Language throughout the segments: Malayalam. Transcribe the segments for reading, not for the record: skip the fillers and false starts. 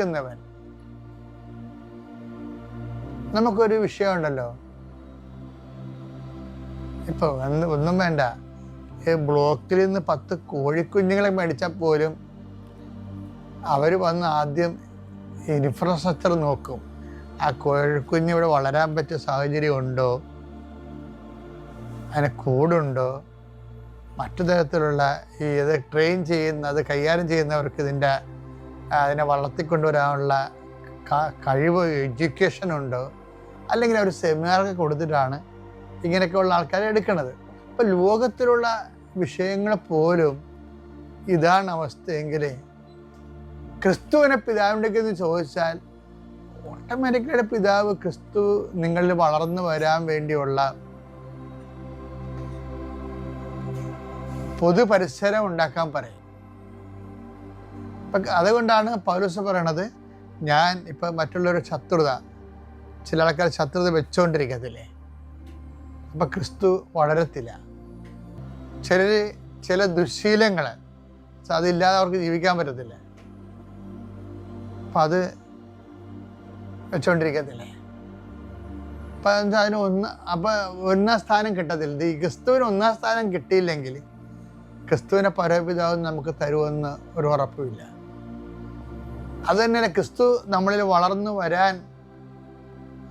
നിൽക്കുന്നവൻ. നമുക്കൊരു വിഷയമുണ്ടല്ലോ, ഇപ്പോൾ ഒന്നും വേണ്ട, ബ്ലോക്കിൽ നിന്ന് 10 കോഴിക്കുഞ്ഞുങ്ങളെ മേടിച്ചാൽ പോലും അവർ വന്ന് ആദ്യം ഇൻഫ്രാസ്ട്രക്ചർ നോക്കും. ആ കോഴിക്കുഞ്ഞ് ഇവിടെ വളരാൻ പറ്റിയ സാഹചര്യം ഉണ്ടോ, അതിന് കൂടുണ്ടോ, മറ്റു തരത്തിലുള്ള ഇത് ട്രെയിൻ അത് കൈകാര്യം ചെയ്യുന്നവർക്ക് അതിനെ വളർത്തിക്കൊണ്ടുവരാനുള്ള കഴിവ്, എഡ്യൂക്കേഷൻ ഉണ്ടോ, അല്ലെങ്കിൽ അവർ സെമിനാറൊക്കെ കൊടുത്തിട്ടാണ് ഇങ്ങനെയൊക്കെയുള്ള ആൾക്കാരെ എടുക്കുന്നത്. അപ്പോൾ ലോകത്തിലുള്ള വിഷയങ്ങൾ പോലും ഇതാണ് അവസ്ഥയെങ്കിൽ ക്രിസ്തുവിനെ പിതാവിൻ്റെന്ന് ചോദിച്ചാൽ ഓട്ടോമാറ്റിക്കലി പിതാവ് ക്രിസ്തു നിങ്ങളിൽ വളർന്നു വരാൻ വേണ്ടിയുള്ള പൊതുപരിസരം ഉണ്ടാക്കാൻ പറയും. അപ്പം അതുകൊണ്ടാണ് പൗലോസ് പറയണത്, ഞാൻ ഇപ്പം മറ്റുള്ളവരുടെ ശത്രുത, ചില ആൾക്കാർ ശത്രുത വെച്ചുകൊണ്ടിരിക്കത്തില്ലേ, അപ്പം ക്രിസ്തു വളരത്തില്ല. ചില ദുശ്ശീലങ്ങൾ അതില്ലാതെ അവർക്ക് ജീവിക്കാൻ പറ്റത്തില്ല, അപ്പം അത് വെച്ചുകൊണ്ടിരിക്കത്തില്ലേ. അപ്പം അതിന് ഒന്നാം സ്ഥാനം കിട്ടത്തില്ല. ഈ ക്രിസ്തുവിന് ഒന്നാം സ്ഥാനം കിട്ടിയില്ലെങ്കിൽ ക്രിസ്തുവിനെ പരമപിതാവ് നമുക്ക് തരുമെന്ന് ഒരു ഉറപ്പുമില്ല. അതുതന്നെയല്ല, ക്രിസ്തു നമ്മളിൽ വളർന്നു വരാൻ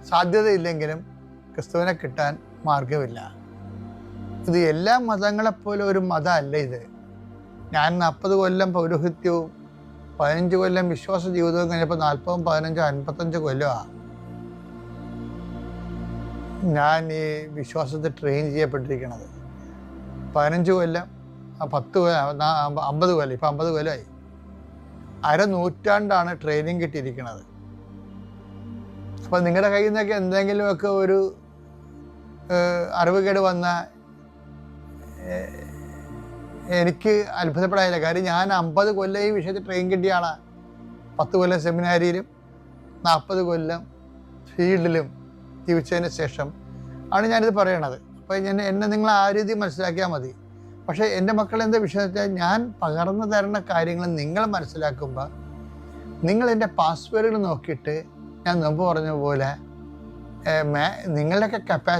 സാധ്യതയില്ലെങ്കിലും ക്രിസ്തുവിനെ കിട്ടാൻ മാർഗമില്ല. ഇത് എല്ലാ മതങ്ങളെപ്പോലെ ഒരു മതമല്ല ഇത്. ഞാൻ 40 കൊല്ലം പൗരോഹിത്യവും 15 കൊല്ലം വിശ്വാസ ജീവിതവും കഴിഞ്ഞപ്പോൾ 40, 15, 55 കൊല്ലമാണ് ഞാൻ ഈ വിശ്വാസത്തെ ട്രെയിൻ ചെയ്യപ്പെട്ടിരിക്കുന്നത്. 15 കൊല്ലം, 10 കൊല്ലം, 50 കൊല്ലം, ഇപ്പം 50 കൊല്ലമായി. 1/2 നൂറ്റാണ്ടാണ് ട്രെയിനിങ് കിട്ടിയിരിക്കുന്നത്. അപ്പം നിങ്ങളുടെ കയ്യിൽ നിന്നൊക്കെ എന്തെങ്കിലുമൊക്കെ ഒരു അറിവുകേട് വന്നാൽ എനിക്ക് അത്ഭുതപ്പെടാനില്ല. കാര്യം ഞാൻ 50 കൊല്ലം ഈ വിഷയത്തിൽ ട്രെയിൻ കിട്ടിയ ആളാണ്. 10 കൊല്ലം സെമിനാരിയിലും 40 കൊല്ലം ഫീൽഡിലും ജീവിച്ചതിന് ശേഷം ആണ് ഞാനിത് പറയണത്. അപ്പോൾ എന്നെ നിങ്ങൾ ആ രീതി മനസ്സിലാക്കിയാൽ മതി. പക്ഷേ എൻ്റെ മക്കളെന്താ വിഷയം വെച്ചാൽ, ഞാൻ പകർന്നു തരുന്ന കാര്യങ്ങൾ നിങ്ങൾ മനസ്സിലാക്കുമ്പോൾ നിങ്ങൾ എൻ്റെ പാസ്വേഡുകൾ നോക്കിയിട്ട് ഞാൻ മുമ്പ് പറഞ്ഞ പോലെ നിങ്ങളുടെയൊക്കെ കപ്പാസിറ്റി